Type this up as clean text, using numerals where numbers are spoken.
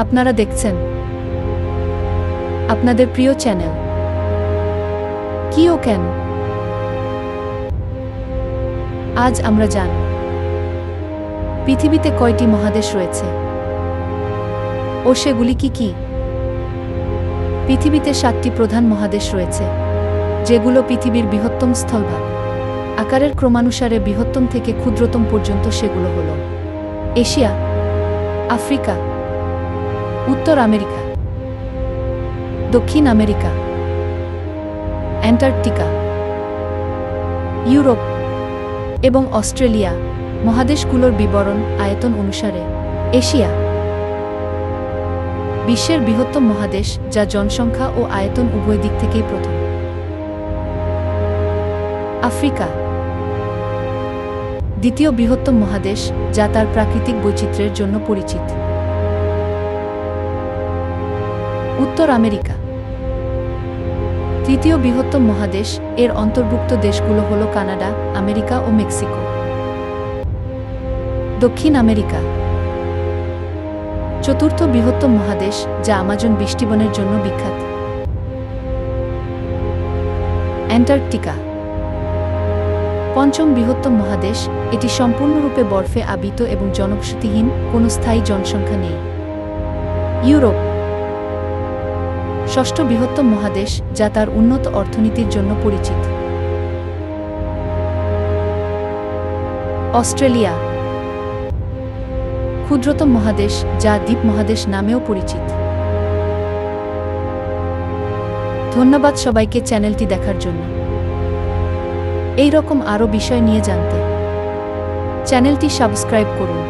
আপনারা দেখছেন আপনাদের প্রিয় চ্যানেল কি ও কেন। আজ আমরা জানব পৃথিবীতে কয়টি মহাদেশ রয়েছে ও সেগুলি কি কি। পৃথিবীতে 7টি প্রধান মহাদেশ রয়েছে, যেগুলো পৃথিবীর বৃহত্তম স্থলভাগ। আকারের ক্রমানুসারে বৃহত্তম থেকে ক্ষুদ্রতম পর্যন্ত সেগুলো হল এশিয়া, আফ্রিকা, উত্তর আমেরিকা, দক্ষিণ আমেরিকা, অ্যান্টার্কটিকা, ইউরোপ এবং অস্ট্রেলিয়া। মহাদেশগুলোর বিবরণ আয়তন অনুসারে। এশিয়া বিশ্বের বৃহত্তম মহাদেশ, যা জনসংখ্যা ও আয়তন উভয় দিক থেকেই প্রথম। আফ্রিকা দ্বিতীয় বৃহত্তম মহাদেশ, যা তার প্রাকৃতিক বৈচিত্র্যের জন্য পরিচিত। উত্তর আমেরিকা তৃতীয় বৃহত্তম মহাদেশ, এর অন্তর্ভুক্ত দেশগুলো হল কানাডা, আমেরিকা ও মেক্সিকো। দক্ষিণ আমেরিকা চতুর্থ বৃহত্তম মহাদেশ, যা আমাজন বৃষ্টিবনের জন্য বিখ্যাত। অ্যান্টার্কটিকা পঞ্চম বৃহত্তম মহাদেশ, এটি সম্পূর্ণরূপে বরফে আবৃত এবং জনবসতিহীন, কোনো স্থায়ী জনসংখ্যা নেই। ইউরোপ ষষ্ঠ বৃহত্তম মহাদেশ, যা তার উন্নত অর্থনীতির জন্য পরিচিত। অস্ট্রেলিয়া ক্ষুদ্রতম মহাদেশ, যা দ্বীপ মহাদেশ নামেও পরিচিত। ধন্যবাদ সবাইকে চ্যানেলটি দেখার জন্য। এই রকম আরও বিষয় নিয়ে জানতে চ্যানেলটি সাবস্ক্রাইব করুন।